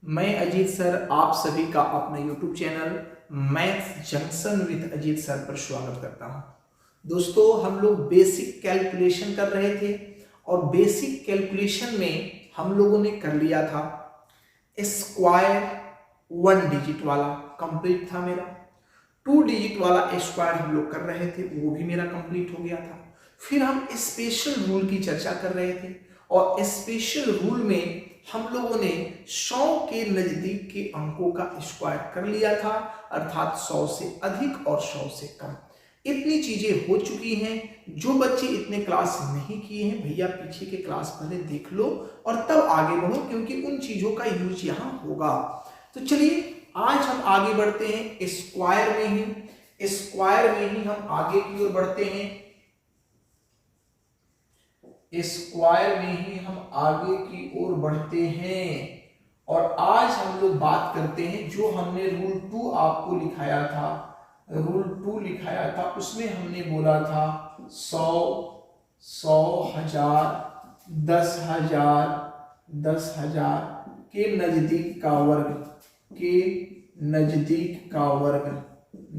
मैं अजीत सर आप सभी का अपना YouTube channel maths junction with Ajit sir पर स्वागत करता हूं। दोस्तों हम लोग बेसिक कैलकुलेशन कर रहे थे और बेसिक कैलकुलेशन में हम लोगों ने कर लिया था स्क्वायर 1 डिजिट वाला कंप्लीट था मेरा। 2 डिजिट वाला स्क्वायर हम लोग कर रहे थे, वो भी मेरा कंप्लीट हो गया था। फिर हम स्पेशल रूल की चर्चा कर रहे थे और स्पेशल रूल में हम लोगों ने 100 के नजदीक के अंकों का स्क्वायर कर लिया था, अर्थात 100 से अधिक और 100 से कम। इतनी चीजें हो चुकी हैं। जो बच्चे इतने क्लास नहीं किए हैं भैया पीछे के क्लास पहले देख लो और तब आगे बढ़ो, क्योंकि उन चीजों का यूज यहाँ होगा। तो चलिए आज हम आगे बढ़ते हैं स्क्वायर में ही हम आगे की ओर बढ़ते हैं। स्क्वायर में ही हम आगे की ओर बढ़ते हैं और आज हम लोग बात करते हैं जो हमने रूल 2 आपको लिखाया था, रूल 2 लिखाया था, उसमें हमने बोला था 100, 100,000, 10,000, 10,000 के नजदीक का वर्ग, के नजदीक का वर्ग,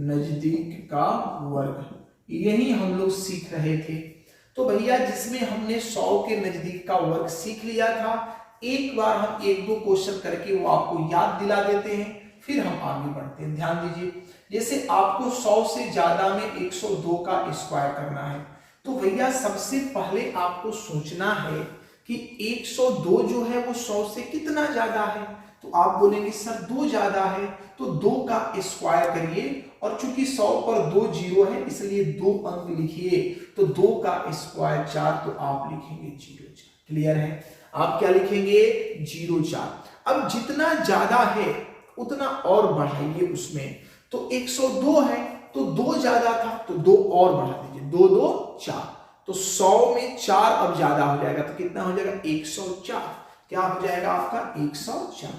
नजदीक का वर्ग, यही हम लोग सीख रहे थे। तो भैया जिसमें हमने 100 के नजदीक का वर्ग सीख लिया था, एक बार हम 1-2 क्वेश्चन करके वो आपको याद दिला देते हैं, फिर हम आगे बढ़ते हैं। ध्यान दीजिए, जैसे आपको 100 से ज्यादा में 102 का स्क्वायर करना है, तो भैया सबसे पहले आपको सोचना है कि 102 जो है वो 100 से कितना ज्यादा है। तो आप बोलेंगे सर 2 ज्यादा है, तो 2 का स्क्वायर करिए और चूंकि 100 पर 2 जीरो है इसलिए 2 अंक लिखिए, तो 2 का स्क्वायर 4, तो आप लिखेंगे 0,4। क्लियर है? आप क्या लिखेंगे? 0,4। अब जितना ज्यादा है उतना और बढ़ाइए उसमें, तो 102 है तो 2 ज्यादा था तो 2 और बढ़ा दीजिए, 2 2 4, तो 100 में 4 अब ज्यादा हो जाएगा, तो कितना हो जाएगा? 104। क्या हो जाएगा आपका? 104।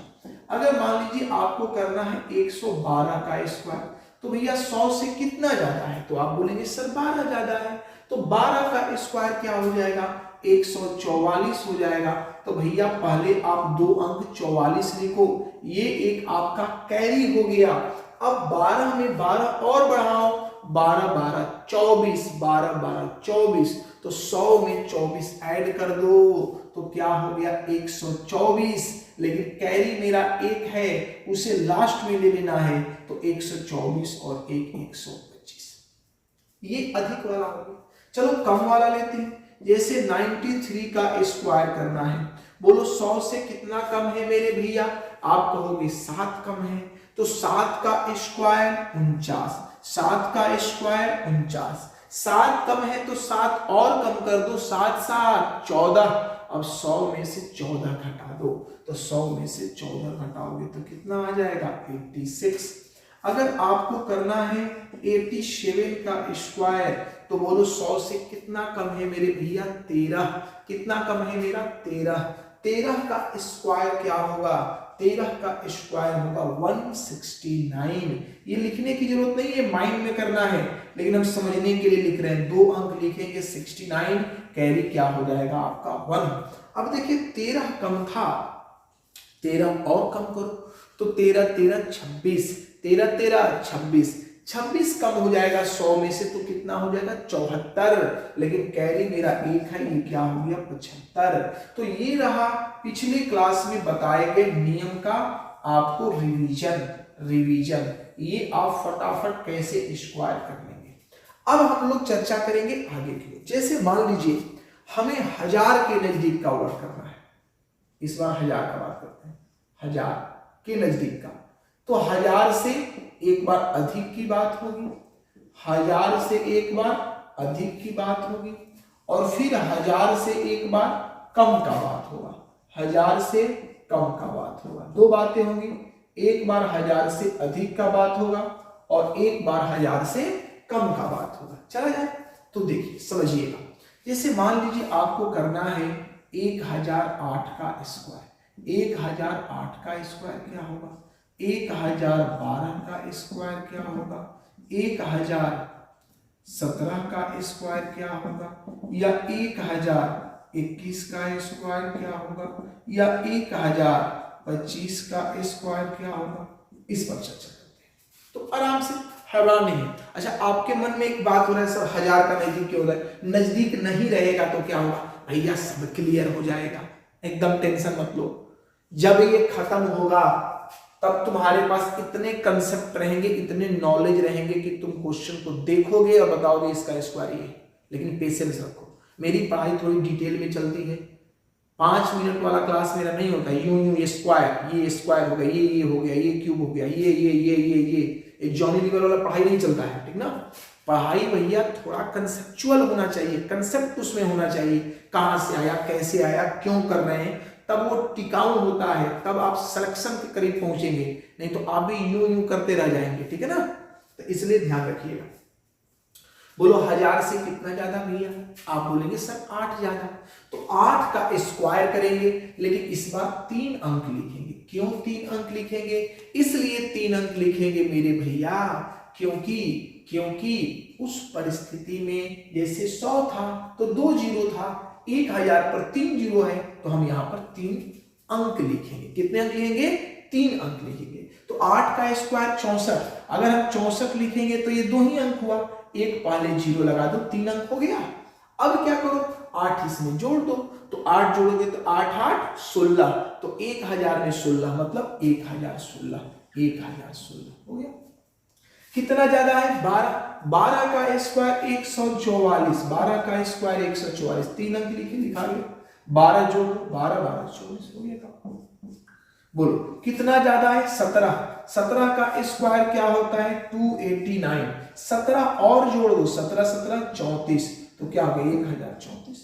अगर मान लीजिए आपको करना है 112 का स्क्वायर, तो भैया 100 से कितना ज्यादा है? तो आप बोलेंगे सर 12 ज्यादा है, तो 12 का स्क्वायर क्या हो जाएगा? 144 हो जाएगा। तो भैया पहले आप 2 अंक 44 लिखो, ये एक आपका कैरी हो गया। अब 12 में 12 और बढ़ाओ, 12 12 24, 12 12 24, तो 100 में 24 ऐड कर दो, तो क्या हो गया? 124। लेकिन कैरी मेरा एक है, उसे लास्ट में ले लेना है, तो 124 और 125। ये अधिक वाला हो गया। चलो कम वाला लेते हैं। जैसे 93 का स्क्वायर करना है, बोलो 100 से कितना कम है मेरे भैया? आप कहोगे 7 कम है, तो 7 का स्क्वायर 49, 7 का स्क्वायर 49, 7 कम है तो 7 और कम कर दो, 7 7 14। अब 100 में से 14 घटा दो, तो 100 में से 14 घटाओगे तो कितना आ जाएगा? 86। अगर आपको करना है 87 का स्क्वायर, तो बोलो 100 से कितना कम है मेरे भैया? 13। कितना कम है मेरा? 13। 13 का स्क्वायर क्या होगा? 13 का स्क्वायर होगा 169। ये लिखने की जरूरत नहीं है, माइंड में करना है, लेकिन हम समझने के लिए लिख रहे हैं। 2 अंक लिखेंगे 69, कैरी क्या हो जाएगा आपका? 1। अब देखिए 13 कम था, 13 और कम करो, तो 13 13 26, 13 13 26, 26 कम हो जाएगा 100 में से, तो कितना हो जाएगा? 74। लेकिन कैरी मेरा एक है, ये क्या हो गया? 75। तो ये रहा पिछले क्लास में बताए गए नियम का आपको रिवीजन। ये आप फटाफट कैसे स्क्वायर कर लेंगे। अब हम लोग चर्चा करेंगे आगे की। जैसे मान लीजिए हमें 1000 के नजदीक का वर्ग करना है, इस बार 1000 का बात करते हैं, 1000 के नजदीक का, तो 1000 से एक बार अधिक की बात होगी, 1000 से एक बार अधिक की बात होगी, और फिर 1000 से एक बार कम का बात होगा, 1000 से कम का बात होगा। 2 बातें होंगी, एक बार 1000 से अधिक का बात होगा और एक बार 1000 से कम का बात होगा। चला जाए तो देखिए समझिएगा। जैसे मान लीजिए आपको करना है 1008 का स्क्वायर, 1008 का स्क्वायर क्या होगा? 1012 का स्क्वायर क्या होगा? 1017 का स्क्वायर क्या होगा? या 1021 का स्क्वायर क्या होगा? या 25 का स्क्वायर क्या होगा, इस पर चर्चा करते हैं तो आराम से, हवा नहीं। अच्छा, आपके मन में एक बात हो रहा है सर 1000 का नजदीक क्यों हो रहा है, नजदीक नहीं रहेगा तो क्या होगा भैया, सब क्लियर हो जाएगा, एकदम टेंशन मत लो। जब ये खत्म होगा तब तुम्हारे पास इतने कंसेप्ट रहेंगे, इतने नॉलेज रहेंगे कि तुम क्वेश्चन को देखोगे और बताओगे इसका स्क्वायर ये। लेकिन पेशेंस रखो, मेरी पढ़ाई थोड़ी डिटेल में चलती है, 5 मिनट वाला क्लास मेरा नहीं होता यूं यूं, ये स्क्वायर हो गया, ये हो गया, ये क्यूब हो गया, ये जॉनी लीवर वाला पढ़ाई नहीं चलता है, ठीक ना। पढ़ाई भैया थोड़ा कंसेप्चुअल होना चाहिए, कंसेप्ट उसमें होना चाहिए, कहां से आया, कैसे आया, क्यों कर रहे हैं, तब वो टिकाऊ होता है, तब आप सिलेक्शन के करीब पहुंचेंगे, नहीं तो आप भी यूं यूं करते रह जाएंगे, ठीक है ना। तो इसलिए ध्यान रखिएगा। बोलो 1000 से कितना ज्यादा भैया, आप बोलेंगे सर 8 ज्यादा, तो 8 का स्क्वायर करेंगे, लेकिन इस बार 3 अंक लिखेंगे। क्यों 3 अंक लिखेंगे, इसलिए 3 अंक लिखेंगे मेरे भैया, क्योंकि उस परिस्थिति में जैसे 100 था तो 2 जीरो था, 1000 पर 3 जीरो है, तो हम यहां पर 3 अंक लिखेंगे। कितने अंक लिखेंगे, 3 अंक लिखेंगे। तो 8 का स्क्वायर 64, अगर हम 64 लिखेंगे तो ये 2 ही अंक हुआ, एक पहले जीरो लगा दो, 3 अंक हो गया। अब क्या करो, 8 इसमें जोड़ दो, तो 8 जोड़ोगे तो 8 8 16, तो 1000 में 16 मतलब 1016 हो गया। कितना ज्यादा है 12 का स्क्वायर 144, 12 का स्क्वायर 144, 3 अंक लिखा गया, 12 जोड़ो, 12 12 24 हो गया। बोलो कितना ज्यादा है 17 का स्क्वायर क्या होता है 289, 17 और जोड़ दो, 17 17 34, तो क्या हो गया 1034।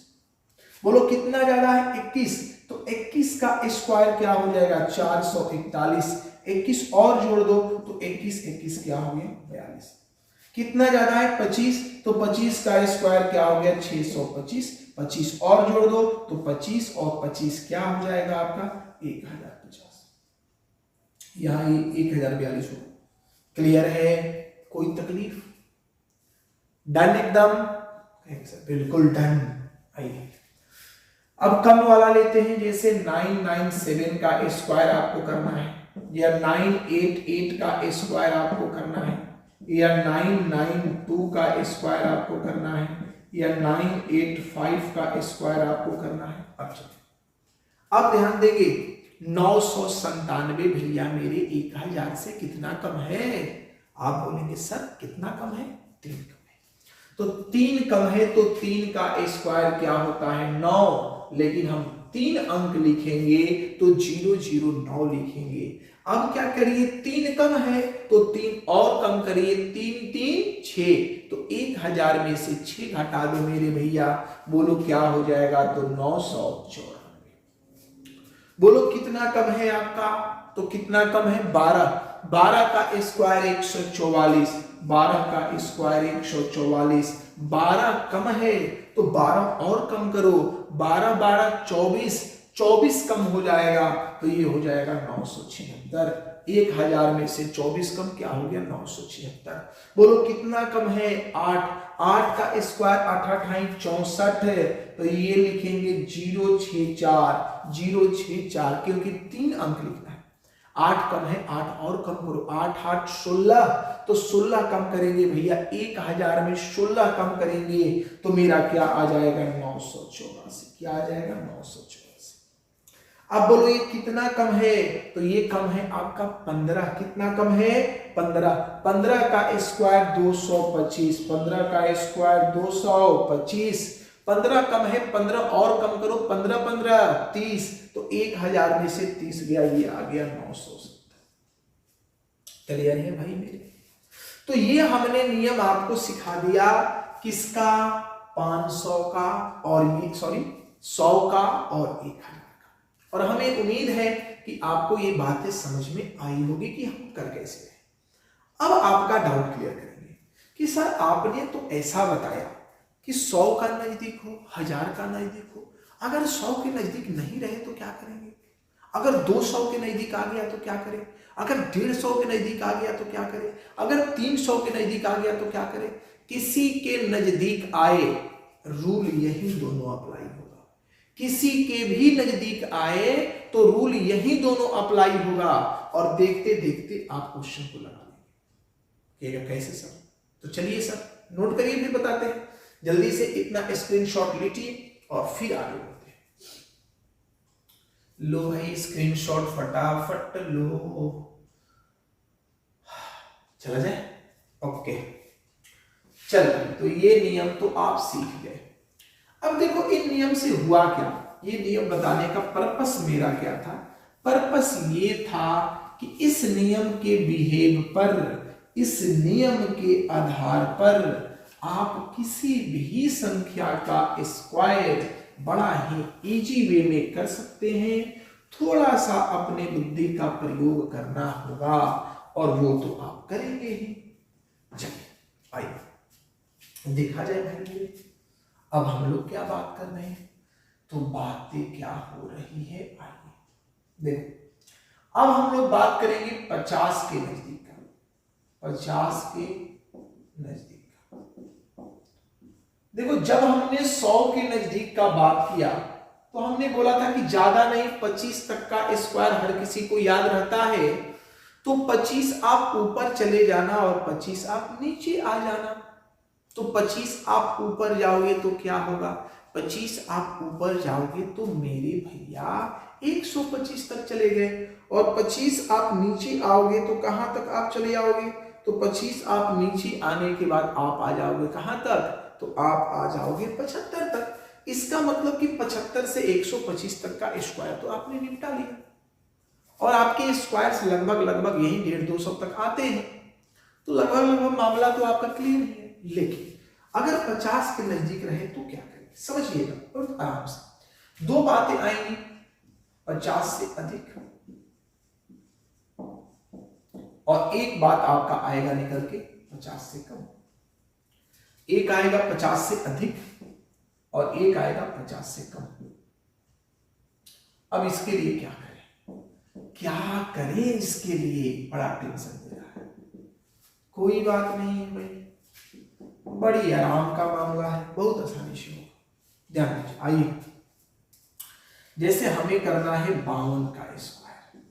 बोलो कितना ज्यादा है 21, तो 21 का स्क्वायर क्या हो जाएगा 441, 21 और जोड़ दो तो 21 क्या हो गया 42। कितना ज्यादा है 25, तो 25 का स्क्वायर क्या हो गया 625, 25 और जोड़ दो तो 25 और 25 क्या हो जाएगा आपका 1050, यहां 1042 हो। क्लियर है, कोई तकलीफ, डन एकदम, बिल्कुल डन। आइए अब कम वाला लेते हैं, जैसे 997 का स्क्वायर आपको करना है, या 988 का स्क्वायर आपको करना है, या 992 का स्क्वायर आपको करना है, या 985 का स्क्वायर आपको करना है। अब ध्यान देंगे 997 भैया मेरे 1000 से कितना कम है, आप बोलेंगे सर कितना कम है, 3 कम है। तो 3 कम है तो 3 का स्क्वायर क्या होता है 9, लेकिन हम 3 अंक लिखेंगे तो 009 लिखेंगे। अब क्या करिए 3 कम है तो 3 और कम करिए, 3 3 6, तो 1000 में से 6 घटा दो मेरे भैया, बोलो क्या हो जाएगा, तो 994। बोलो कितना कम है आपका, तो कितना कम है 12 का स्क्वायर 144, 12 का स्क्वायर 144, 12 कम है तो 12 और कम करो, 12 12 24, 24 कम हो जाएगा तो ये हो जाएगा 976। 1000 में से 24 कम क्या हो गया 976। बोलो कितना कम है 8 का स्क्वायर 8 8 64 है, तो ये लिखेंगे 064, क्योंकि 3 अंक लिखना है। 8 कम है 8 और कम करो, 8 8 16, तो 16 कम करेंगे भैया, 1000 में 16 कम करेंगे तो मेरा क्या आ जाएगा 984। क्या आ जाएगा 984। अब बोलो ये कितना कम है, तो ये कम है आपका 15। कितना कम है 15, 15 का स्क्वायर 225, 15 का स्क्वायर 225, 15 कम है 15 और कम करो, 15 15 30, तो 1000 में से 30 गया, ये आ गया 970। क्लियर है भाई मेरे। तो ये हमने नियम आपको सिखा दिया, किसका 500 का और ये 100 का और 1000 का। और हमें उम्मीद है कि आपको ये बातें समझ में आई होगी कि हम कर कैसे रहे। अब आपका डाउट क्लियर करेंगे कि सर आपने तो ऐसा बताया कि 100 का नजदीक हो, 1000 का नजदीक हो, अगर 100 के नजदीक नहीं रहे तो क्या करेंगे, अगर 200 के नजदीक आ गया तो क्या करें, अगर 150 के नजदीक आ गया तो क्या करें, अगर 300 के नजदीक आ गया तो क्या करें। किसी के नजदीक आए, रूल यही दोनों अप्लाई होगा, किसी के भी नजदीक आए तो रूल यही दोनों अप्लाई होगा और देखते देखते आप क्वेश्चन को लगा लेंगे। कैसे सर? तो चलिए सर नोट करिए, फिर बताते हैं। जल्दी से इतना स्क्रीनशॉट लीजिए और फिर आगे बढ़ते हैं। लो भाई स्क्रीनशॉट फटाफट लो, चला जाए। ओके चल, तो ये नियम तो आप सीख गए। अब देखो इन नियम से हुआ क्या, ये नियम बताने का पर्पस मेरा क्या था? पर्पस ये था कि इस नियम के बिहेव पर, इस नियम के आधार पर आप किसी भी संख्या का स्क्वायर बड़ा ही इजी वे में कर सकते हैं। थोड़ा सा अपने बुद्धि का प्रयोग करना होगा और वो तो आप करेंगे ही। चलिए आइए देखा जाए भाई, अब हम लोग क्या बात कर रहे हैं, तो बातें क्या हो रही है। आइए देखो, अब हम लोग बात करेंगे 50 के नजदीक का, 50 के नजदीक का। देखो जब हमने 100 के नजदीक का बात किया तो हमने बोला था कि ज्यादा नहीं 25 तक का स्क्वायर हर किसी को याद रहता है, तो 25 आप ऊपर चले जाना और 25 आप नीचे आ जाना। तो 25 आप ऊपर जाओगे तो क्या होगा, 25 आप ऊपर जाओगे तो मेरे भैया 125 तक चले गए, और 25 आप नीचे आओगे तो कहां तक आप चले आओगे, तो 25 आप नीचे आने के बाद आप आ जाओगे कहां तक, तो आप आ जाओगे 75 तक। इसका मतलब कि 75 से 125 तक का स्क्वायर तो आपने निपटा लिया, और आपके स्क्वायर लगभग यही 150-200 तक आते हैं, तो लगभग मामला तो आपका क्लियर है। लेकिन अगर 50 के नजदीक रहे तो क्या करें, समझिएगा और आराम से। दो बातें आएंगी, 50 से अधिक और एक बात आपका आएगा निकल के 50 से कम। एक आएगा 50 से अधिक और एक आएगा 50 से कम। अब इसके लिए क्या करें, क्या करें इसके लिए, बड़ा टेंशन दे रहा है। कोई बात नहीं है भाई, बड़ी आराम का मामला है, बहुत आसानी से होगा। ध्यान दीजिए, आइए जैसे हमें करना है 52 का स्क्वायर,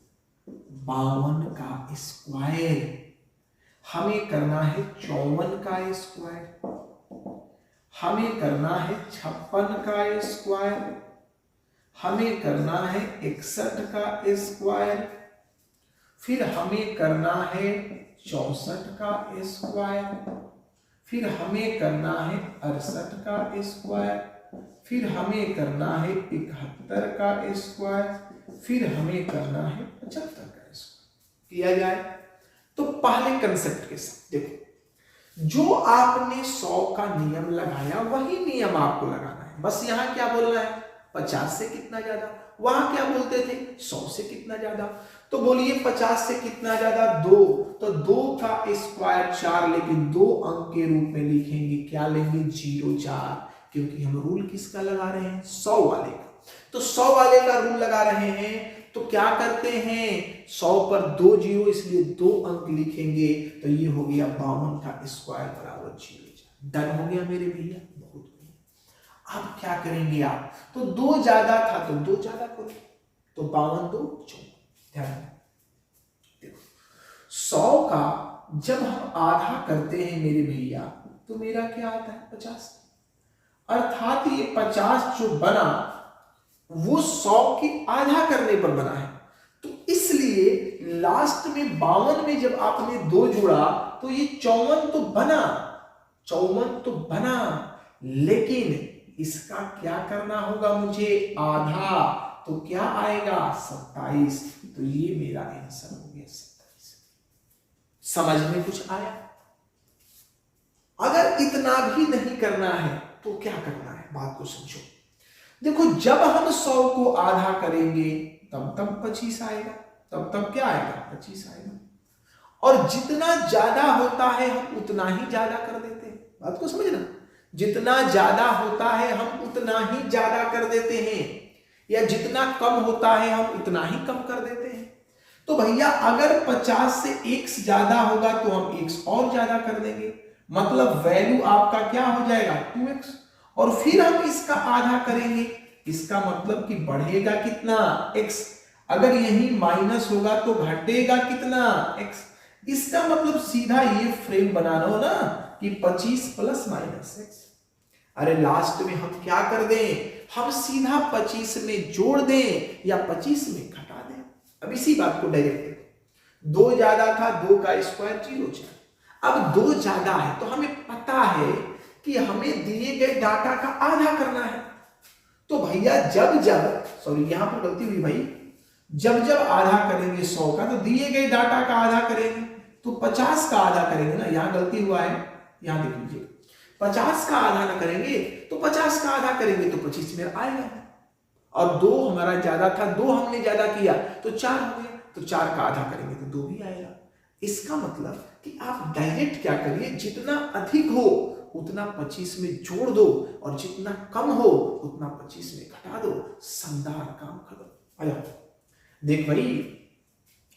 52 का स्क्वायर, हमें करना है 54 का स्क्वायर, हमें करना है 56 का स्क्वायर, हमें करना है 61 का स्क्वायर, फिर हमें करना है 64 का स्क्वायर, फिर हमें करना है 68 का स्क्वायर, फिर हमें करना है 71 का स्क्वायर, फिर हमें करना है 75 का स्क्वायर। किया जाए तो पहले कंसेप्ट के साथ देखो, जो आपने 100 का नियम लगाया वही नियम आपको लगाना है। बस यहां क्या बोलना है, 50 से कितना ज्यादा, वहां क्या बोलते थे 100 से कितना ज्यादा, तो बोलिए 50 से कितना ज्यादा 2, तो 2 का स्क्वायर 4, लेकिन 2 अंक के रूप में लिखेंगे, क्या लेंगे 0-4, क्योंकि हम रूल किसका लगा रहे हैं 100 वाले का। तो 100 वाले का रूल लगा रहे हैं तो क्या करते हैं, 100 पर 2 जीरो, इसलिए 2 अंक लिखेंगे, तो ये हो गया 52 का स्क्वायर बराबर 0-4। डन हो गया मेरे भैया, बहुत बढ़िया। अब क्या करेंगे आप, तो 2 ज्यादा था तो 2 ज्यादा करो, तो 52 2 54। ध्यान देखो, 100 का जब हम आधा करते हैं मेरे भैया तो मेरा क्या आता है 50, अर्थात ये 50 जो बना वो 100 के आधा करने पर बना है। तो इसलिए लास्ट में 52 में जब आपने 2 जोड़ा तो ये 54 तो बना, 54 तो बना, लेकिन इसका क्या करना होगा मुझे, आधा, तो क्या आएगा 27। तो ये मेरा आंसर हो गया 27। समझ में कुछ आया? अगर इतना भी नहीं करना है तो क्या करना है, बात को समझो। देखो जब हम 100 को आधा करेंगे तब 25 आएगा, तब क्या आएगा 25 आएगा, और जितना ज्यादा होता है हम उतना ही ज्यादा कर देते हैं। बात को समझना, जितना ज्यादा होता है हम उतना ही ज्यादा कर देते हैं, या जितना कम होता है हम उतना ही कम कर देते हैं। तो भैया अगर 50 से x ज्यादा होगा तो हम x और ज्यादा कर देंगे, मतलब वैल्यू आपका क्या हो जाएगा 2x, और फिर हम इसका आधा करेंगे, इसका मतलब कि बढ़ेगा कितना x। अगर यही माइनस होगा तो घटेगा कितना x। इसका मतलब सीधा ये फ्रेम बनाना हो ना कि 25 प्लस माइनस x। अरे लास्ट में हम क्या कर दें, हम सीधा 25 में जोड़ दें या 25 में घटा दें। अब इसी बात को डायरेक्ट देखो, 2 ज्यादा था, 2 का स्क्वायर 0 4। अब 2 ज्यादा है तो हमें पता है कि हमें दिए गए डाटा का आधा करना है। तो भैया जब जब, सॉरी यहां पर गलती हुई भाई, जब जब आधा करेंगे 100 का तो दिए गए डाटा का आधा करेंगे, तो 50 का आधा करेंगे ना, यहां गलती हुआ है, यहां देख लीजिए 50 का आधा ना करेंगे तो 50 का आधा करेंगे तो 25 में आएगा। और 2 हमारा ज्यादा था, 2 हमने ज्यादा किया तो 4 हो गया, तो 4 का आधा करेंगे तो 2 भी आएगा। इसका मतलब कि आप डायरेक्ट क्या करिए, जितना अधिक हो उतना 25 में जोड़ दो और जितना कम हो उतना 25 में घटा दो, शानदार काम खत्म। आया देख भाई,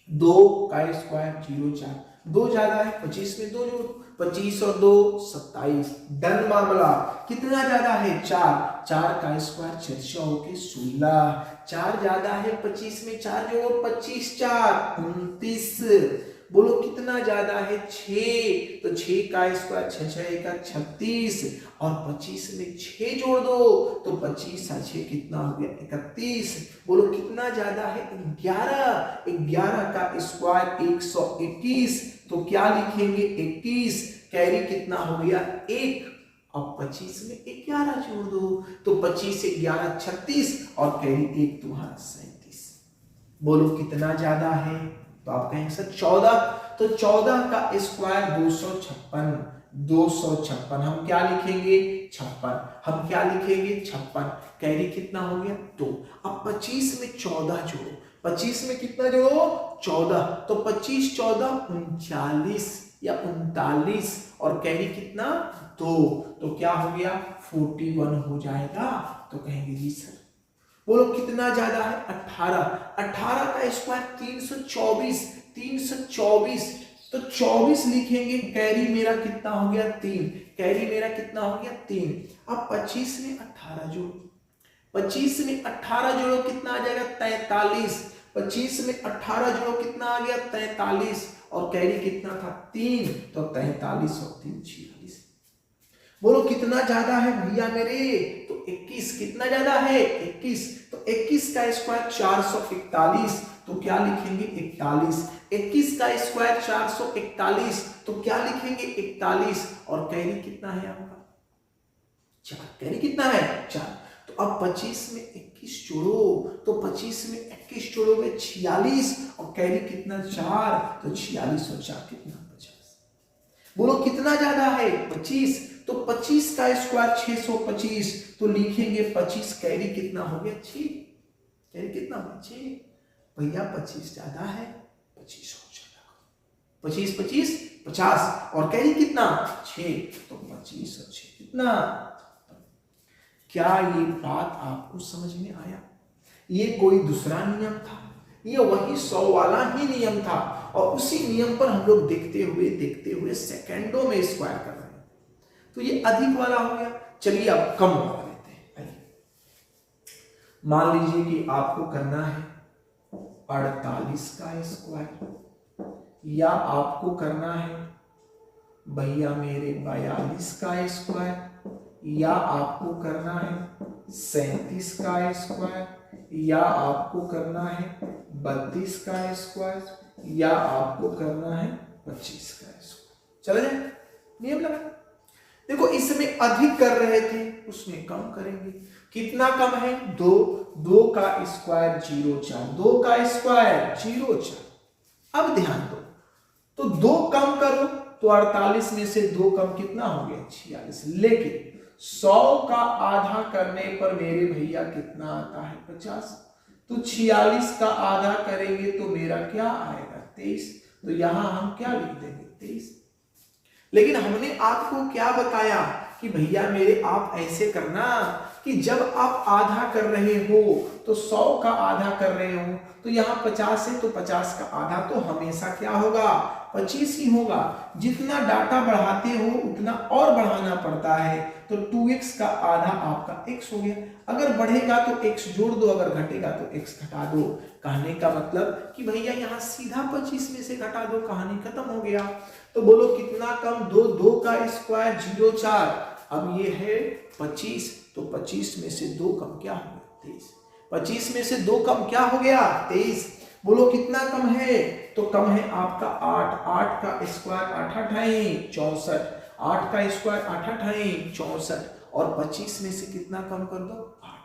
2 का स्क्वायर 0 4, 2 ज्यादा है 25 में 2 जोड़ो, 25 और 2 27, डन मामला। कितना ज्यादा है 4, 4 का स्क्वायर 6 होके 16, 4 ज्यादा है 25 में 4 जोड़ो, 25 4 29। बोलो कितना ज्यादा है 6, तो 6 का स्क्वायर 6 6 का 36 और 25 में 6 जोड़ दो तो 25 6 कितना हो गया 31। बोलो कितना ज्यादा है 11, 11 का स्क्वायर 121, तो क्या लिखेंगे 21, कैरी कितना हो गया 1। अब 25 में 11 जोड़ दो तो 25 से 11 36 और कैरी 1 तुम्हारा 37। बोलो कितना ज्यादा है, तो आप कहेंगे सर 14, तो 14 का स्क्वायर 256, 256 हम क्या लिखेंगे 56, हम क्या लिखेंगे 56, कैरी कितना हो गया 2। अब 25 में 14 जोड़ो, 25 में कितना जोड़ो 14, तो 25 14 39 या 39 और कैरी कितना 2, तो क्या हो गया 41 हो जाएगा। तो कहेंगे जी सर। बोलो कितना ज्यादा है 18, 18 का स्क्वायर 324, 324 तो 24 लिखेंगे, कैरी मेरा कितना हो गया 3, कैरी मेरा कितना हो गया 3। अब 25 में 18 जोड़ो, 25 में 18 जोड़ो कितना आ जाएगा 43, 25 में 18 जोड़ो कितना आ गया 43 और कैरी कितना था 3, तो 43 और 3 46। बोलो कितना ज्यादा है भैया मेरे, तो 21। कितना ज्यादा है 21, तो 21 का स्क्वायर 441, तो क्या लिखेंगे 41, 21 का स्क्वायर 441, तो क्या लिखेंगे 41 और कैरी कितना है आपका 4, कैरी कितना है 4। तो अब 25 में 21 जोड़ो, तो 25 में 21 जोड़ोगे 46 और कैरी कितना 4, तो 46 और 4 कितना 50। बोलो कितना ज्यादा है 25, तो 25 का स्क्वायर 625, तो लिखेंगे 25, कैरी कितना हो गया 6, कैरी कितना हो गया 6। भैया 25 ज्यादा है 25 और ज्यादा, 25 25 50 और कैरी कितना 6, तो 25 और 6 कितना। क्या ये बात आपको समझ में आया? ये कोई दूसरा नियम था, ये वही 100 वाला ही नियम था और उसी नियम पर हम लोग देखते हुए सेकंडों में स्क्वायर कर रहे हैं। तो ये अधिक वाला हो गया, चलिए अब कम वाला लेते हैं। मान लीजिए कि आपको करना है 48 का स्क्वायर या आपको करना है भैया मेरे 42 का स्क्वायर या आपको करना है 37 का स्क्वायर या आपको करना है 32 का स्क्वायर या आपको करना है 25 का स्क्वायर। चले जाए नियम लगा। देखो इसमें अधिक कर रहे थे, उसमें कम करेंगे। कितना कम है 2, 2 का स्क्वायर 0 4, 2 का स्क्वायर 0 4। अब ध्यान दो, तो 2 कम करो तो 48 में से 2 कम कितना हो गया 46। लेकिन 100 का आधा करने पर मेरे भैया कितना आता है 50, तो 46 का आधा करेंगे तो मेरा क्या आएगा 23। तो यहां हम क्या लिख देंगे 23। लेकिन हमने आपको क्या बताया कि भैया मेरे आप ऐसे करना कि जब आप आधा कर रहे हो तो 100 का आधा कर रहे हो तो यहाँ 50 है तो 50 का आधा तो हमेशा क्या होगा 25 ही होगा। जितना डाटा बढ़ाते हो उतना और बढ़ाना पड़ता है, तो 2x का आधा आपका x हो गया। अगर बढ़ेगा तो x जोड़ दो, अगर घटेगा तो x घटा दो। कहने का मतलब कि भैया यहाँ सीधा 25 में से घटा दो, कहानी खत्म हो गया। तो बोलो कितना कम, 2 का स्क्वायर 0 4। अब ये है 25, तो 25 में से 2 कम क्या हो गया 23। 25 में से 2 कम क्या हो गया 23। बोलो कितना कम है, तो कम है आपका 8। 8 का स्क्वायर 8 8 64। 8 का स्क्वायर 8 8 64 और 25 में से कितना कम कर दो 8।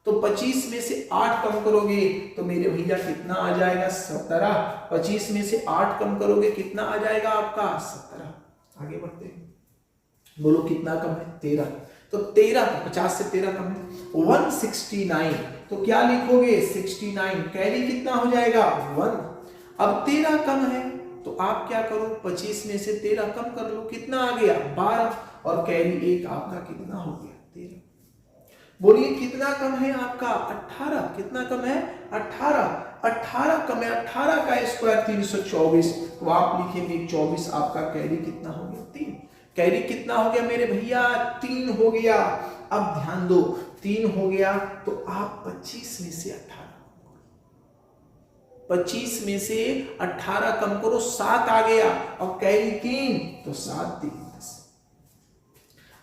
तो 25 में से 8 कम करोगे तो मेरे भैया कितना आ जाएगा 17। 25 में से 8 कम करोगे कितना आ जाएगा आपका 17। आगे बढ़ते हैं, बोलो कितना कम है 13। तो 13, 50 से 13 कम है 169। तो क्या लिखोगे 69, कैरी कितना हो जाएगा 1। अब 13 कम है तो आप क्या करो 25 में से 13 कम कर लो, कितना आ गया 12 और कैरी 1 आपका कितना हो गया 13। बोलिए कितना कम है आपका 18। कितना कम है 18। 18 कम है, 18 का स्क्वायर 324, तो आप लिखेंगे 24। आपका कैरी कितना हो गया 3। कैरी कितना हो गया मेरे भैया 3 हो गया। अब ध्यान दो 3 हो गया तो आप 25 में से 18 कम करो 7 आ गया और कैरी 3, तो 7 3 10।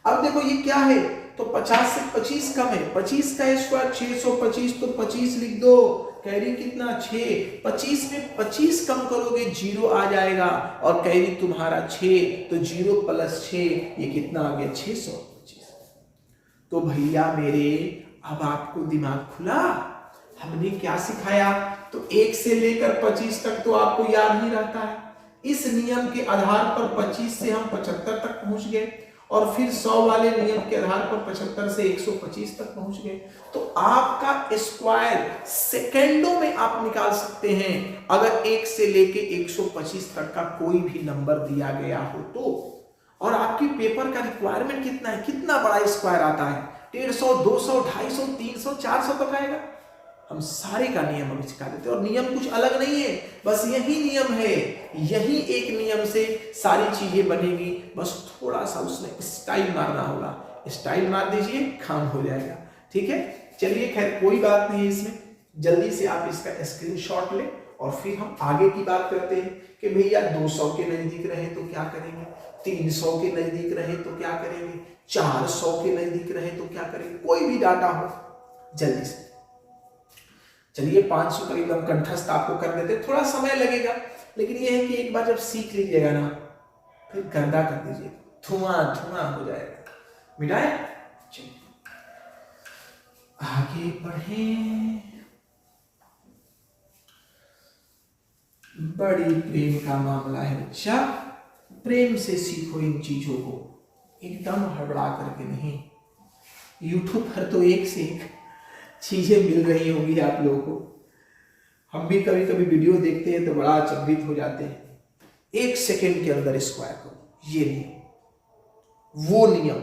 अब देखो ये क्या है, तो 50 से 25 कम है, 25 का स्क्वायर 625, तो 25 लिख दो, कैरी कितना 6। 25 में 25 कम करोगे 0 आ जाएगा और कैरी तुम्हारा 6, तो 0 + 6 ये कितना आ गया 625। तो भैया मेरे अब आपको दिमाग खुला, हमने क्या सिखाया, तो 1 से लेकर 25 तक तो आपको याद ही रहता है। इस नियम के आधार पर 25 से हम 75 तक पहुंच गए और फिर 100 वाले नियम के आधार पर 75 से 125 तक पहुंच गए। तो आपका स्क्वायर सेकेंडों में आप निकाल सकते हैं अगर 1 से लेके 125 तक का कोई भी नंबर दिया गया हो तो। और आपकी पेपर का रिक्वायरमेंट कितना है, कितना बड़ा स्क्वायर आता है, 150, 200, 250, 300, 400 तक आएगा। हम सारे का नियम अभी सिखा देते हैं और नियम कुछ अलग नहीं है, बस यही नियम है, यही एक नियम से सारी चीजें बनेगी, बस थोड़ा सा उसमें स्टाइल मारना होगा। स्टाइल मार दीजिए काम हो जाएगा, ठीक है। चलिए खैर कोई बात नहीं है, इसमें जल्दी से आप इसका स्क्रीनशॉट लें और फिर हम आगे की बात करते हैं कि भैया 200 के नजदीक रहे तो क्या करेंगे, 300 के नजदीक रहे तो क्या करेंगे, 400 के नजदीक रहे तो क्या करेंगे, कोई भी डाटा हो जल्दी से। चलिए 500 का एकदम कंठस्थ आपको कर देते, थोड़ा समय लगेगा लेकिन यह है कि एक बार जब सीख लीजिएगा ना फिर गर्दा कर दीजिए, धुआं धुआं हो जाएगा। मिटाए, चलिए आगे बढ़े। बड़ी प्रेम का मामला है बच्चा, प्रेम से सीखो इन चीजों को, एकदम हड़बड़ा करके नहीं। यूट्यूब पर तो एक से एक चीजें मिल रही होगी आप लोगों को, हम भी कभी कभी वीडियो देखते हैं तो बड़ा अचंभित हो जाते हैं। 1 सेकेंड के अंदर स्क्वायर करो, ये नियम वो नियम,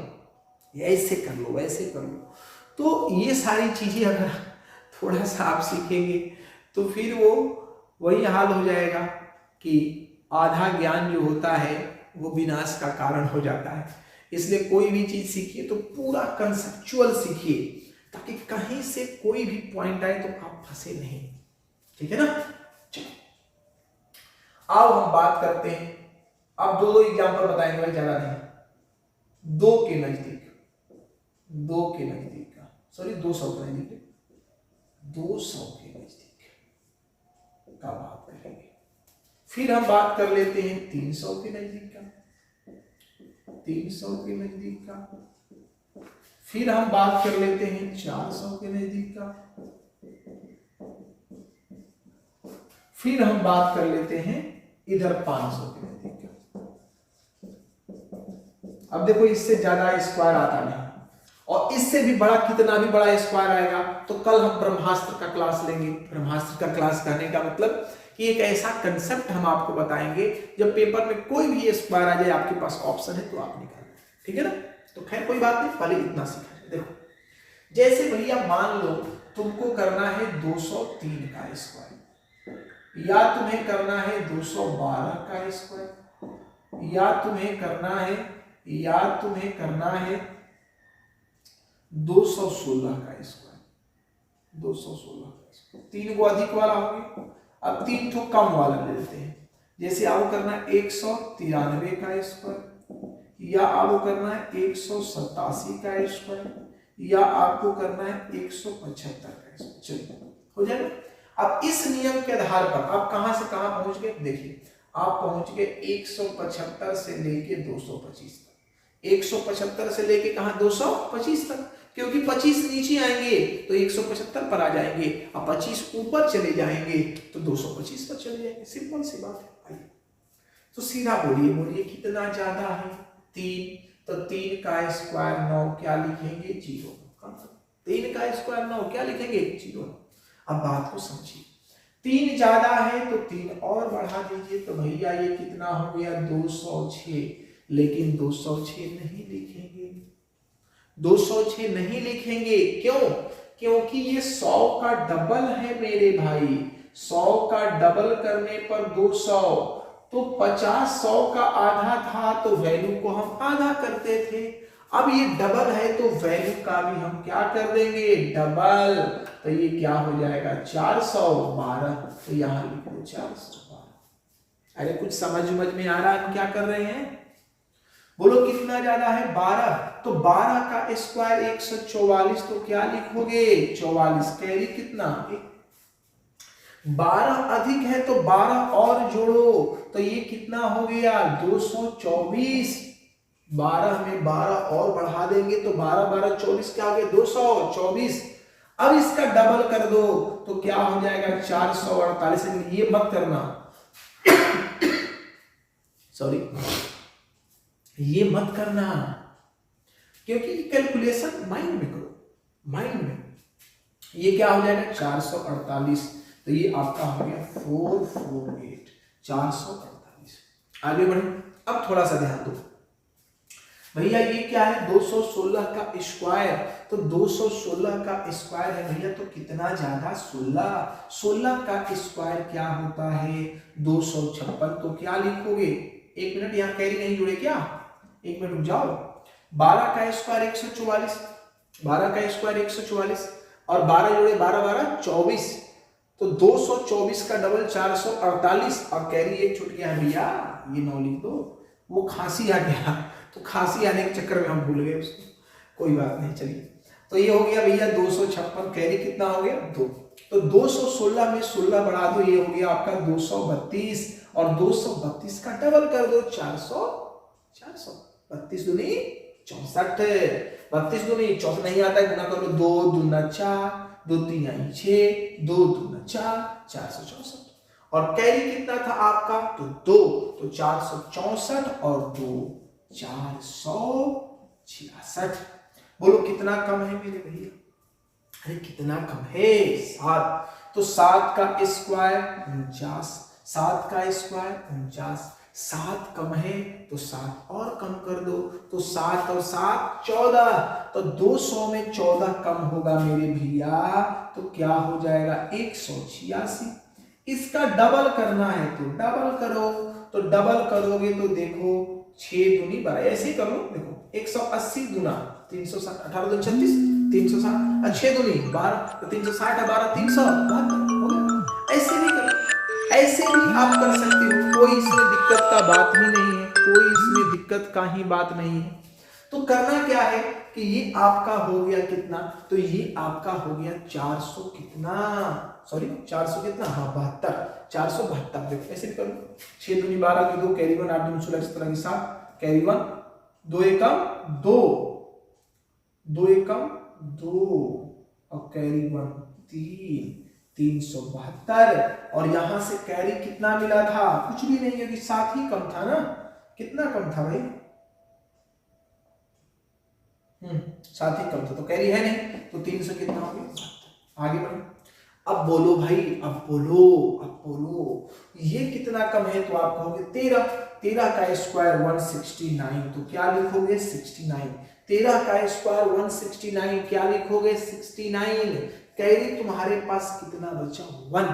ऐसे कर लो वैसे कर लो। तो ये सारी चीजें अगर थोड़ा सा आप सीखेंगे तो फिर वो वही हाल हो जाएगा कि आधा ज्ञान जो होता है वो विनाश का कारण हो जाता है। इसलिए कोई भी चीज सीखिए तो पूरा कंसेप्चुअल सीखिए ताकि कहीं से कोई भी पॉइंट आए तो आप फंसे नहीं, ठीक है ना। चलिए अब हम बात करते हैं, अब दो एग्जांपल बताएंगे भाई, ज्यादा नहीं। 2 के नजदीक का, सॉरी 200 के नजदीक, 200 के नजदीक का बात करेंगे। फिर हम बात कर लेते हैं 300 के नजदीक का, 300 के नजदीक का। फिर हम बात कर लेते हैं 400 के नजदीक का। फिर हम बात कर लेते हैं इधर 500 के नजदीक का। अब देखो इससे ज्यादा स्क्वायर आता नहीं और इससे भी बड़ा कितना भी बड़ा स्क्वायर आएगा तो कल हम ब्रह्मास्त्र का क्लास लेंगे। ब्रह्मास्त्र का क्लास कहने का मतलब कि एक ऐसा कंसेप्ट हम आपको बताएंगे जब पेपर में कोई भी स्क्वायर आ जाए आपके पास ऑप्शन है तो आप निकालें, ठीक है ना। तो खैर कोई बात नहीं, पहले इतना सीखा जाए। देखो जैसे भैया मान लो तुमको करना है 203 का स्क्वायर, या तुम्हें करना है 212 का स्क्वायर, या तुम्हें करना है 216 का स्क्वायर, 216 का स्क्वायर। 3 को अधिक वाला हो गया, अब 3 तो कम वाला ले लेते हैं। जैसे आपको करना है 193 का स्क्वायर, या आपको करना है 187 का स्क्वायर, या आपको करना है 175 का स्क्वायर। चलिए हो जाएगा। अब इस नियम के आधार पर आप कहां से कहां पहुंच गए, देखिए आप पहुंच गए 175 से लेके 225 तक। 175 से लेके कहां 225 तक, क्योंकि 25 नीचे आएंगे तो 175 पर आ जाएंगे, अब 25 ऊपर चले जाएंगे तो 225 पर चले जाएंगे। सिंपल सी बात है। आइए तो सीधा बोलिए कितना ज्यादा है 3, तो 3 का स्क्वायर 9, क्या लिखेंगे 0। 3 का स्क्वायर 9, क्या लिखेंगे 0। अब बात को समझिए, 3 ज्यादा है तो 3 और बढ़ा दीजिए, तो भैया ये कितना हो गया 206। लेकिन 206 नहीं लिखेंगे, 206 नहीं लिखेंगे। क्यों? क्योंकि ये 100 का डबल है मेरे भाई। 100 का डबल करने पर 200, तो 50 100 का आधा था तो वैल्यू को हम आधा करते थे। अब ये डबल है तो वैल्यू का भी हम क्या कर देंगे डबल, तो ये क्या हो जाएगा 412, तो यहां लिख दो 412। अरे कुछ समझ में आ रहा है हम क्या कर रहे हैं? बोलो कितना ज्यादा है 12, तो 12 का स्क्वायर 144, तो क्या लिखोगे 44। कैरी कितना 12 अधिक है तो 12 और जोड़ो, तो ये कितना हो गया 224। 12 में 12 और बढ़ा देंगे तो 12 12 24, क्या हो गया 224। अब इसका डबल कर दो तो क्या हो जाएगा 448। ये मत करना सॉरी, ये मत करना, क्योंकि कैलकुलेशन माइंड में करो, माइंड में। ये क्या हो जाएगा 448, तो ये आपका हो गया 448, 448। आगे बढ़े। अब थोड़ा सा ध्यान दो भैया, ये क्या है 216 का स्क्वायर, तो 216 का स्क्वायर है भैया, तो कितना ज्यादा 16। 16 का स्क्वायर क्या होता है 256, तो क्या लिखोगे, एक मिनट यहाँ कैरी नहीं जुड़े क्या, एक मिनट रुक जाओ। 12 का स्क्वायर 144, 12 का स्क्वायर 144 और 12 जोड़े 12 12 24, तो 224 का डबल 448, और कैरी एक छूट गया है भैया, ये 9 लिख दो। वो खांसी आ गया, तो खांसी आने के चक्कर में हम भूल गए उसको, कोई बात नहीं। चलिए तो ये हो गया भैया 256, कैरी कितना हो गया 2, तो 216 में 16 बढ़ा दो, ये हो गया आपका 232, और 232 का डबल कर दो 400, 32 दूनी 64, 32 दूनी 64 नहीं आता है, गुना कर लो 2 दूना 4, 2 3 6, 2 दूना 4, 464। और कैरी कितना था आपका तो 2, तो 464 और 2 466। बोलो कितना कम है मेरे भैया, अरे कितना कम है 7, तो 7 का स्क्वायर 49, 7 का स्क्वायर 49, 7 कम है तो 7 और कम कर दो, तो 7 और 7 14, तो 200 में 14 कम होगा मेरे भैया, तो क्या हो जाएगा 186। इसका डबल करना है तो डबल करो, तो डबल करोगे तो देखो 6 दूनी 12, ऐसे ही कर लो, देखो 180 गुना 360, 18 दूनी 36, 360, 6 दूनी 12, तो 360 12 372 हो गया। ऐसे भी करो, ऐसे भी आप कर सकते हो, कोई इसमें दिक्कत का बात ही नहीं है, कोई इसमें दिक्कत का ही बात नहीं है। तो करना क्या है कि ये आपका हो गया कितना, तो ये आपका हो गया 400 कितना, सॉरी 400 कितना, हाँ 72, 472। देखो ऐसे भी करो, 6 दूनी 12 की 2, कैरी 1 8 दूनी 16, इस तरह के 7, कैरी 1 2 एकम 2, 2 एकम 2 और कैरी 1 3, 372। और यहां से कैरी कितना मिला था, कुछ भी नहीं, क्योंकि 7 ही कम था ना, कितना कम था भाई 7 ही कम था, तो कैरी है नहीं, तो 300 कितना हो गया। आगे बढ़ो, अब बोलो भाई, अब बोलो ये कितना कम है, तो आप कहोगे 13, 13 का स्क्वायर 169, तो क्या लिखोगे 69, 13 का स्क्वायर 169, क्या लिखोगे 69, कैरी तुम्हारे पास कितना बचा 1,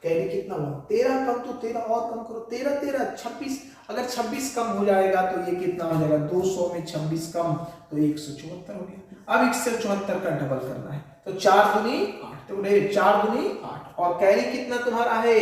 कैरी कितना 1, 13 कम तो 13 और कम करो, 13 13 26, अगर 26 कम हो जाएगा तो ये कितना हो जाएगा 200 में 26 कम तो 174 हो गया। अब 174 का डबल करना है तो 4 दूनी 8, तो 4 दूनी 8 और कैरी कितना तुम्हारा है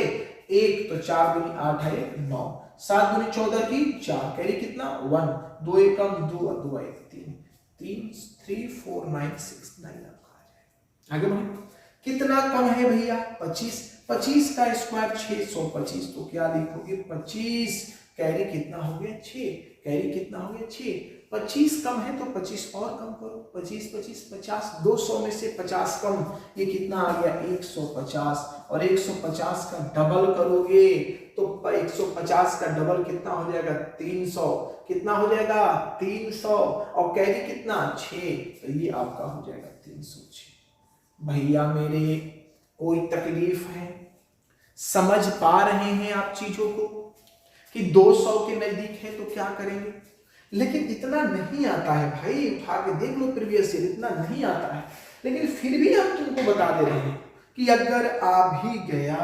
1, तो 4 दूनी 8 है 9, 7 दूनी 14 की 4, कैरी कितना 1, 2 1 कम 2 और 2 1 3, 3 4 9 6 9 आपका आ जाएगा। आगे बढ़े, कितना कम है भैया 25, 25 का स्क्वायर 625, तो क्या लिखोगे 25, कैरी कितना हो गया 6, कैरी कितना हो गया 6, 25 कम है तो 25 और कम करो, 25 25 50, 200 में से 50 कम, ये कितना आ गया 150, और 150 का डबल करोगे तो 150 का डबल कितना हो जाएगा 300, कितना हो जाएगा 300, और कैरी कितना 6, तो ये आपका हो जाएगा 306। भैया मेरे कोई तकलीफ है, समझ पा रहे हैं आप चीजों को कि 200 के नजदीक है तो क्या करेंगे, लेकिन इतना नहीं आता है भाई, उठा के देख लो प्रीवियस ईयर, इतना नहीं आता है, लेकिन फिर भी हम तुमको बता दे रहे हैं कि अगर आ भी गया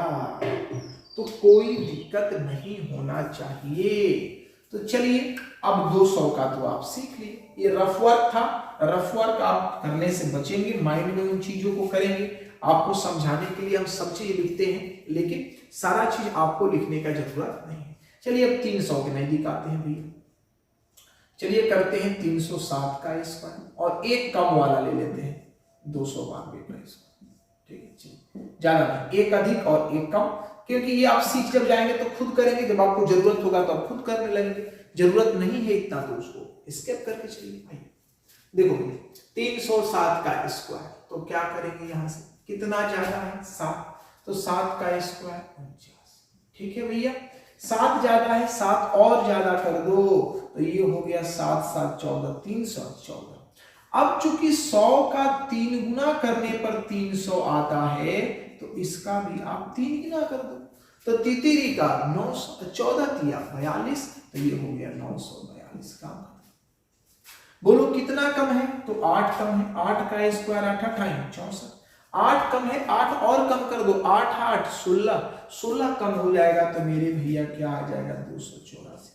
तो कोई दिक्कत नहीं होना चाहिए। तो चलिए अब 200 का तो आप सीख लिए, ये रफ वर्क था, रफ वर्क आप करने से बचेंगे, माइंड में उन चीजों को करेंगे, आपको समझाने के लिए हम सब चीज लिखते हैं, लेकिन सारा चीज आपको लिखने का जरूरत नहीं है। चलिए अब 300 के नजदीक आते हैं भैया, चलिए करते हैं 307 का स्क्वायर और एक कम वाला ले लेते हैं 292 का स्क्वायर, ठीक है, चलिए ज्यादा नहीं, एक अधिक और एक कम, क्योंकि ये आप सीख जब जाएंगे तो खुद करेंगे, जब आपको जरूरत होगा तो आप खुद करने लगेंगे, जरूरत नहीं है इतना तो उसको स्किप करके चलिए भाई। देखो 307 का स्क्वायर, तो क्या करेंगे यहां से, कितना ज्यादा है 7, तो 7 का स्क्वायर 49, ठीक है भैया, 7 ज्यादा है, 7 और ज्यादा कर दो तो ये हो गया 7 7 14, 314। अब चूंकि 100 का 3 गुना करने पर 300 आता है तो इसका भी आप 3 गुना कर दो, तो तितिरी का 900, 14 तिया 42, तो ये हो गया 942 का। बोलो कितना कम है, तो 8 कम है, 8 का स्क्वायर 8 8 64, 8 कम है, 8 और कम कर दो, 8 8 16, 16 कम हो जाएगा तो मेरे भैया क्या आ जाएगा 284।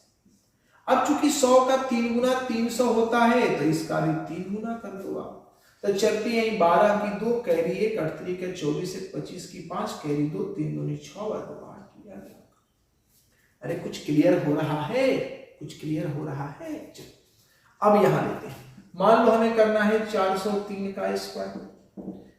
अब चूंकि 100 का 3 गुना 300 होता है तो इसका भी 3 गुना कर दो आप, तो चलती है 12 की 2, कैरी 1, 8 के 24 से 25 की 5, कैरी 2, 3 दूनी 6 बार 8 किया गया। अरे कुछ क्लियर हो रहा है, कुछ क्लियर हो रहा है। चलो अब यहां लेते हैं, मान लो हमें करना है 403 का स्क्वायर,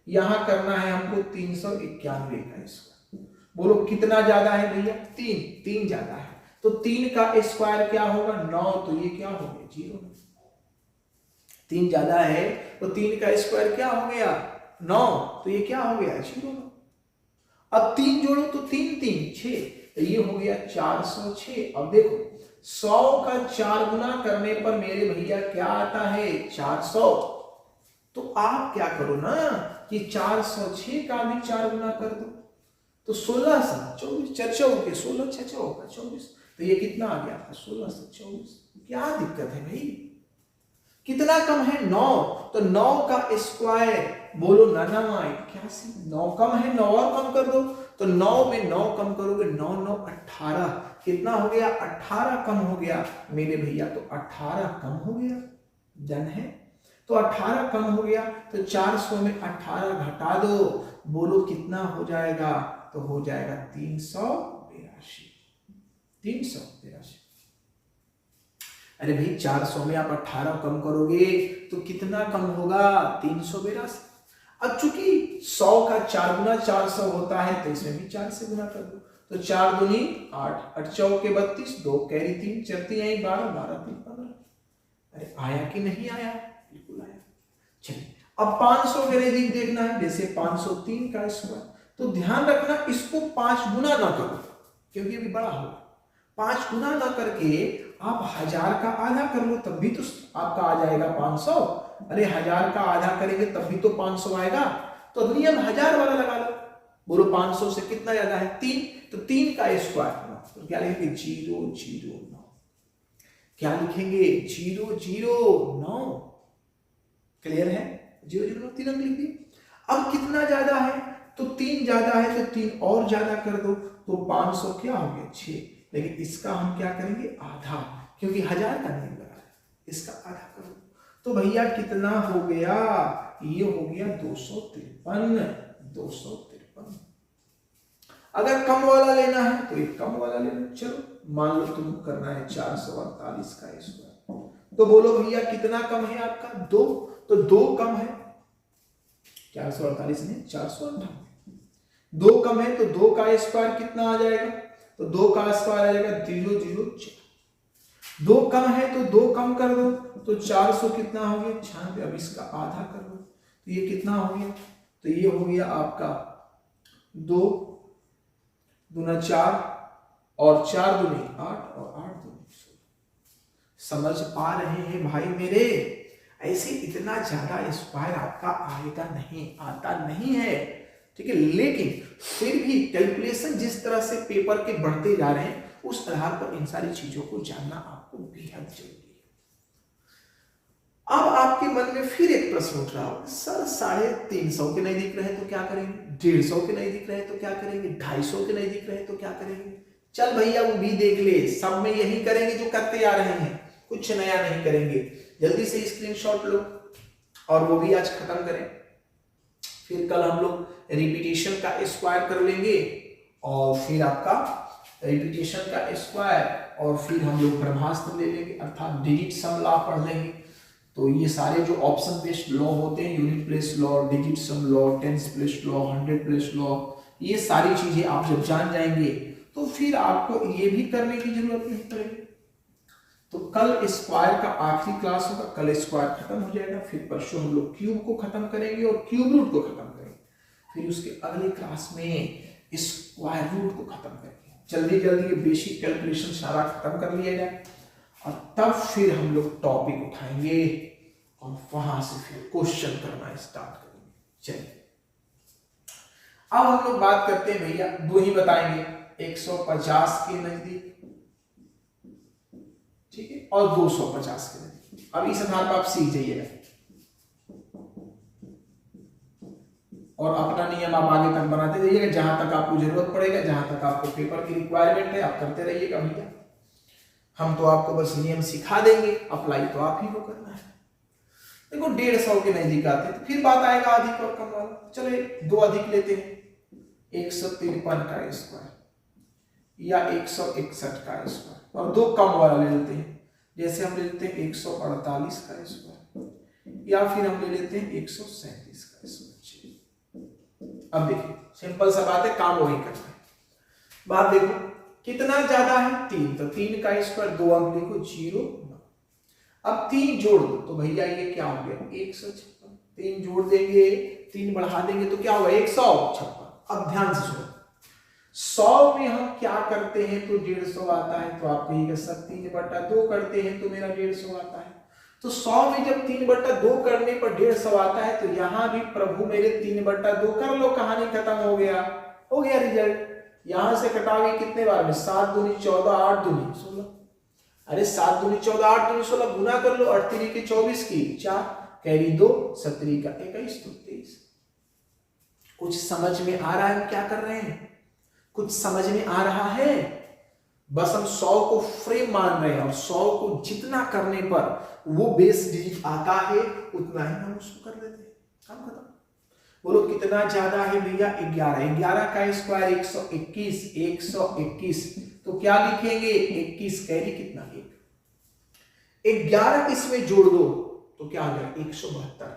यहां करना है हमको 391 का स्क्वायर, बोलो कितना ज्यादा है भैया 3 ज्यादा है, तो 3 का स्क्वायर क्या होगा 9, तो ये क्या हो गया 0, 3 ज्यादा है तो 3 का स्क्वायर क्या हो गया 9, तो ये क्या हो गया 0। अब 3 जोड़ो तो 3 3 6, तो ये हो गया 406। अब देखो 100 का 4 गुना करने पर मेरे भैया क्या आता है 400, तो आप क्या करो ना कि 406 का भी 4 गुना कर दो, तो 16 7 24, 4 के 16 6 का 24, तो ये कितना आ गया 16 से 24। क्या दिक्कत है भाई, कितना कम है 9, तो 9 का स्क्वायर बोलो 9 9 81, 9 कम है 9 और कम कर दो, तो 9 में 9 कम करोगे 9 9 18, कितना हो गया 18 कम हो गया मेरे भैया, तो 18 कम हो गया, डन है, तो 18 कम हो गया, तो 400 में 18 घटा दो, बोलो कितना हो जाएगा, तो हो जाएगा 382। 382। अरे भाई 400 में आप 18 कम करोगे तो कितना कम होगा 382। अब चूंकि 100 का 4 गुना 400 होता है तो इसमें भी 4 से गुना कर दो, तो 4 दूनी 8, 8 चौक के 32, 2 कैरी 3, चलती आई 12, 12 3 15। अरे आया कि नहीं आया, बिल्कुल आया। चलिए अब 500 के नजदीक देखना है, जैसे 503 का स्क्वायर, तो ध्यान रखना इसको 5 गुना ना करो क्योंकि अभी बड़ा होगा, 5 गुना ना करके आप 1000 का आधा कर लो तब भी तो आपका आ जाएगा 500। अरे 1000 का आधा करेंगे तब भी तो 500 आएगा, तो नियम 1000 वाला लगा लो, बोलो 500 से कितना ज्यादा है 3, तो 3 का स्क्वायर, तो क्या लिखेंगे 0 0 9, क्या लिखेंगे 0 0 9, क्लियर है 0 0 9, 3 अंक लिख दिए। अब कितना ज्यादा है, तो 3 ज्यादा है तो 3 और ज्यादा कर दो, तो 500 क्या हो गया 6। लेकिन इसका हम क्या करेंगे आधा, क्योंकि 1000 का नियम लगा है, इसका आधा कर दो। तो भैया कितना हो गया, ये हो गया 253। अगर कम वाला लेना है तो एक कम वाला ले लो। चलो मान लो तुम करना है 448 का स्क्वायर, तो बोलो भैया कितना कम है आपका 2, तो 2 कम है 448 में 458, 2 कम है तो 2 का स्क्वायर कितना आ जाएगा, तो 2 का स्क्वायर आ जाएगा 004। 2 कम है तो 2 कम कर दो, तो 400 कितना हो गया 96। अब इसका आधा कर दो, तो ये कितना हो गया, तो ये हो गया आपका 2 दूना 4 और 4 दूनी 8 और 8 दूनी 16। समझ पा रहे हैं भाई मेरे, ऐसे इतना ज्यादा स्क्वायर आपका आएगा नहीं, आता नहीं है, ठीक है। लेकिन फिर भी कैलकुलेशन जिस तरह से पेपर के बढ़ते जा रहे हैं उस आधार पर इन सारी चीजों को जानना आपको बेहद जरूरी है। अब आपके मन में फिर एक प्रश्न उठ रहा होगा, सर 350 के नहीं दिख रहे तो क्या करेंगे, 150 के नहीं दिख रहे तो क्या करेंगे, 250 के नहीं दिख रहे तो क्या करेंगे। चल भैया वो भी देख ले, सब में यही करेंगे जो करते आ रहे हैं, कुछ नया नहीं करेंगे। जल्दी से स्क्रीनशॉट लो और वो भी आज खत्म करें, फिर कल हम लोग रिपीटेशन का स्क्वायर कर लेंगे और फिर आपका रिपीटेशन का स्क्वायर, और फिर हम लोग ब्रह्मास्त्र ले लेंगे अर्थात डिजिट सम लॉ पढ़ लेंगे। तो ये सारे जो ऑप्शन बेस्ड लॉ होते हैं, unit place law, digit sum law, tens place law, 100 place law, ये सारी चीजें आप जब जान जाएंगे तो फिर आपको ये भी करने की जरूरत नहीं पड़ेगी। तो कल स्क्वायर का आखिरी क्लास होगा, कल स्क्वायर खत्म हो जाएगा, फिर परसों हम लोग क्यूब को खत्म करेंगे और क्यूब रूट को खत्म करेंगे, फिर उसके अगले क्लास में स्क्वायर रूट को खत्म करेंगे। जल्दी जल्दी ये बेसिक कैलकुलेशन सारा खत्म कर लिया जाए और तब फिर हम लोग टॉपिक उठाएंगे और वहां से फिर क्वेश्चन करना स्टार्ट करेंगे। चलिए अब हम लोग बात करते हैं भैया, दो ही बताएंगे, 150 के नजदीक, ठीक है, और 250 के नजदीक। अब इस आधार पर आप सीख जाइएगा और अपना नियम आप आगे तक बनाते जाइएगा, जहां तक आपको जरूरत पड़ेगा, जहां तक आपको पेपर की रिक्वायरमेंट है आप करते रहिएगा भैया। हम तो आपको बस नियम सिखा देंगे, अप्लाई तो आप ही को करना है। देखो 150 के नजदीक आते हैं तो फिर बात आएगा अधिक और कम वाला। चलो 2 अधिक लेते हैं, 153 का स्क्वायर या 161 का स्क्वायर, और 2 कम वाला ले लेते हैं, जैसे हम ले लेते हैं 148 का स्क्वायर या फिर हम ले लेते हैं 137 का स्क्वायर। अब देखिए सिंपल सा बात है, काम वही करना है। बात देखो कितना ज्यादा है 3, तो 3 का स्क्वायर 2 अंक लिखो 0। अब 3 जोड़ दो तो भैया ये क्या हो गया 156, 3 जोड़ देंगे 3 बढ़ा देंगे तो क्या होगा 156। अब ध्यान से सुनो, 100 में हम क्या करते हैं तो 150 आता है, तो आप कहिएगा सर 3/2 करते हैं तो मेरा 150 आता है। तो 100 में जब 3/2 करने पर 150 आता है, तो यहां भी प्रभु मेरे 3/2 कर लो, कहानी खत्म हो गया रिजल्ट। यहां से कटाओगे कितने बार में, 7 दूनी 14, 8 दूनी 16। अरे 7 दूनी 14, 8 दूनी 16 गुना कर लो, 8 3 के 24 की 4, कैरी 2, 17 का 21 तो 23। कुछ समझ में आ रहा है हम क्या कर रहे हैं, कुछ समझ में आ रहा है। बस हम 100 को फ्रेम मान रहे हैं और 100 को जितना करने पर वो बेस डिजिट आता है उतना ही हम उसको कर देते हैं, काम खत्म। बोलो कितना ज्यादा है भैया 11, 11 का स्क्वायर 121, 121 तो क्या लिखेंगे 21, कैरी कितना 1, 11 इसमें जोड़ दो तो क्या हो जाएगा 172,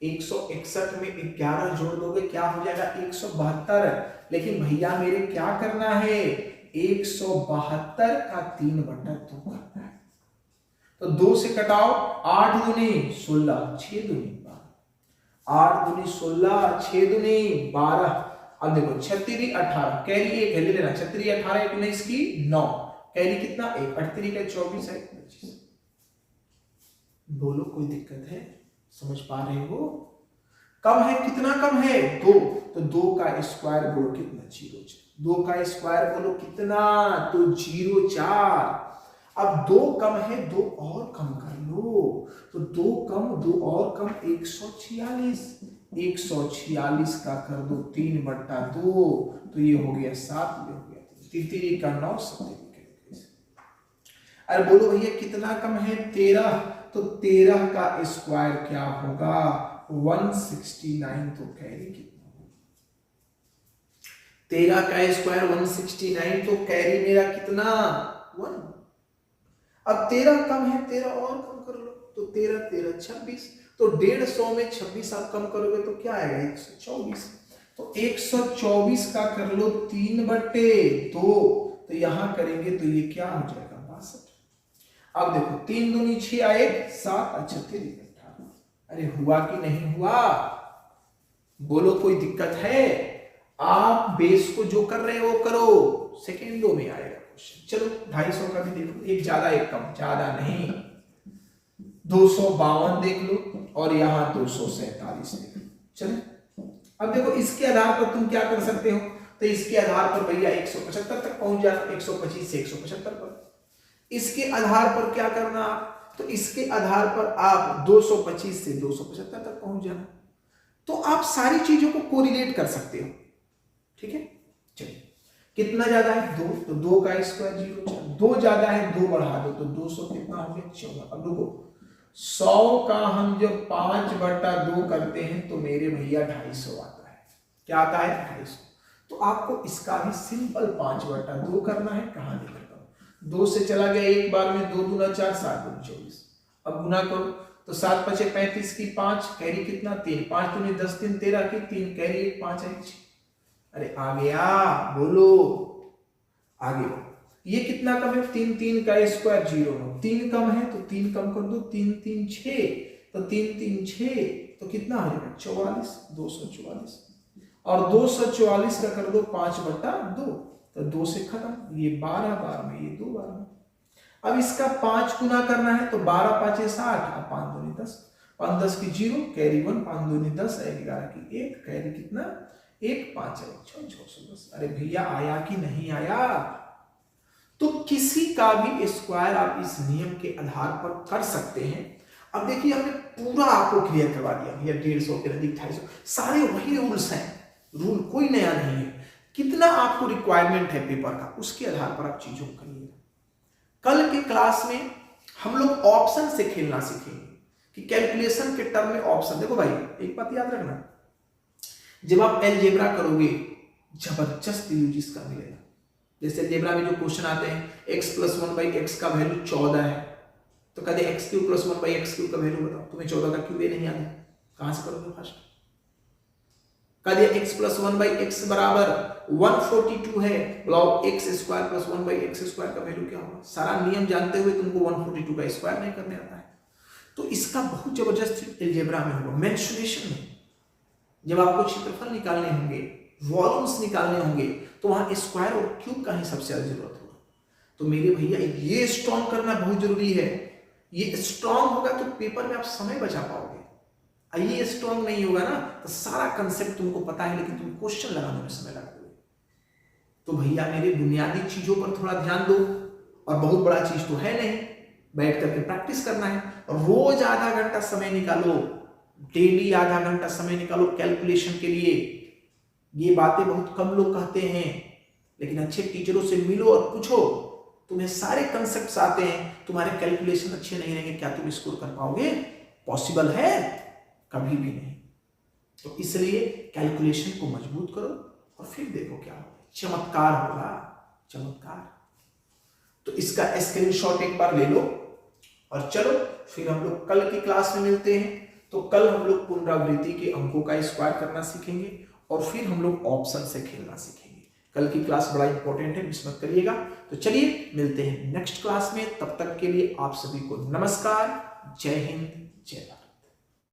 161 में 11 जोड़ दोगे क्या हो जाएगा 172। लेकिन भैया मेरे क्या करना है 172 का 3/2 करना है, तो 2 से कटाओ, 8 दूनी 16, 6 दूनी 12, 8 दूनी 16, 6 दूनी 12। अब देखो 36 18, कैरी 1 है, ले लेना 36 18 19 की 9, कैरी कितना 1, 8 3 का 24 है 25। बोलो कोई दिक्कत है, समझ पा रहे हो। कम है, कितना कम है 2, तो 2 का स्क्वायर बोलो कितना 0, 2 का स्क्वायर बोलो कितना तो 0,4। अब 2 कम है, 2 और कम कर लो, तो 2 कम 2 और कम 146, 146 का कर दो 3/2, तो ये हो गया 7, ये हो गया 3 का 9, 7। अरे बोलो भैया कितना कम है? 13, तो 13 का स्क्वायर क्या होगा? 169। तो कैरी कितना होगा? 13 का स्क्वायर 169, तो कैरी मेरा कितना? 1। अब 13 कम है, 13 और कम कर लो, तो 13 13 26, तो 150 में 26 आप कम करोगे तो क्या आएगा? 124। तो 124 का कर लो 3/2, तो यहां करेंगे तो ये क्या हो जाएगा? 62। अब देखो 3 दूनी 6 आए 7, अच्छा 3 18। अरे हुआ कि नहीं हुआ? बोलो कोई दिक्कत है? आप बेस को जो कर रहे हो वो करो, सेकेंडों में आएगा क्वेश्चन। चलो 250 का भी देखो, एक ज्यादा एक कम, ज्यादा नहीं। 252 देख लो और यहां 247 देख लो। चलो अब देखो इसके आधार पर तुम क्या कर सकते हो? तो इसके आधार पर भैया 175 तक पहुंच जाना, 125 से 175 पर। इसके आधार पर क्या करना आप? तो इसके आधार पर आप 225 से 275 तक पहुंच जाना। तो आप सारी चीजों को कोरिलेट कर सकते हो, ठीक है। चलिए कितना ज्यादा है? 2, तो 2 का स्क्वायर 0। 2 ज्यादा है, 2 बढ़ा दो, तो 200 कितना हो गया? 14। अब देखो 100 का हम जब 5/2 करते हैं तो मेरे भैया 250 आता है। क्या आता है? 250। तो आपको इसका भी सिंपल 5/2 करना है। कहां लिखता हूं? 2 से चला गया एक बार में, 2 दूना 4, 7 दूनी 24। अब गुना करो तो 7 5 35 की 5, कैरी कितना? 3, 5 दूनी 10, 3 13 की 3, कैरी 1 5 है 6। अरे आ गया? बोलो आगे। ये कितना कम है? 3 3 का स्क्वायर 0। 3 कम है तो 3 कम कर दो, 3 3 6, तो 3 3 6, तो कितना हो जाएगा? 44, 244। और 244 का कर दो 5/2, तो 2 से खत्म। ये 12 बार में, ये 2 बार में। अब इसका 5 गुना करना है तो 12 5 60, अब 5 दूनी 10, 5 10 की 0, कैरी 1, 5 दूनी 10, 11 की 1, कैरी कितना? 1 5 610। अरे भैया आया कि नहीं आया? तो किसी का भी स्क्वायर आप इस नियम के आधार पर कर सकते हैं। अब देखिए हमने पूरा आपको क्लियर करवा दिया भैया, 150 के नजदीक 250, सारे वही रूल्स हैं, रूल कोई नया नहीं है। कितना आपको रिक्वायरमेंट है पेपर का, उसके आधार पर आप चीजों को करिए। कल के क्लास में हम लोग ऑप्शन से खेलना सीखेंगे कि कैलकुलेशन के टर्म में ऑप्शन। देखो भाई एक बात याद रखना, जब आप अलजेब्रा करोगे जबरदस्त यूज इसका मिलेगा। जैसे अलजेब्रा में जो क्वेश्चन आते हैं, x + 1/x का वैल्यू 14 है, तो कहते हैं x³ + 1/x³ का वैल्यू बताओ। तुम्हें 14 का क्यूब नहीं आता, कहां से करोगे? फर्स्ट कहते x + 1/x बराबर 142 है, बोलो x² + 1/x² का वैल्यू क्या होगा? सारा नियम जानते हुए तुमको 142 का स्क्वायर नहीं करने आता है। तो इसका बहुत जबरदस्त अलजेब्रा में होगा। मेंसुरेशन में जब आपको क्षेत्रफल निकालने होंगे, वॉल्यूम्स निकालने होंगे, तो वहां स्क्वायर और क्यूब का ही सबसे ज्यादा जरूरत होगा। तो मेरे भैया ये स्ट्रॉन्ग करना बहुत जरूरी है। ये स्ट्रॉन्ग होगा तो पेपर में आप समय बचा पाओगे। ये स्ट्रॉन्ग नहीं होगा ना तो सारा कंसेप्ट तुमको पता है लेकिन तुम क्वेश्चन लगाने में समय लगा दोगे। तो भैया मेरे बुनियादी चीजों पर थोड़ा ध्यान दो, और बहुत बड़ा चीज तो है नहीं, बैठ करके प्रैक्टिस करना है। रोज आधा घंटा समय निकालो, डेली आधा घंटा समय निकालो कैलकुलेशन के लिए। ये बातें बहुत कम लोग कहते हैं, लेकिन अच्छे टीचरों से मिलो और पूछो, तुम्हें सारे कंसेप्ट्स आते हैं, तुम्हारे कैलकुलेशन अच्छे नहीं रहेंगे, क्या तुम स्कोर कर पाओगे? पॉसिबल है? कभी भी नहीं। तो इसलिए कैलकुलेशन को मजबूत करो और फिर देखो क्या होगा, चमत्कार होगा, चमत्कार। तो इसका स्क्रीनशॉट एक बार ले लो और चलो फिर हम लोग कल की क्लास में मिलते हैं। तो कल हम लोग पुनरावृत्ति के अंकों का स्क्वायर करना सीखेंगे और फिर हम लोग ऑप्शन से खेलना सीखेंगे। कल की क्लास बड़ा इंपॉर्टेंट है, मिस मत करिएगा। तो चलिए मिलते हैं नेक्स्ट क्लास में, तब तक के लिए आप सभी को नमस्कार, जय हिंद, जय भारत।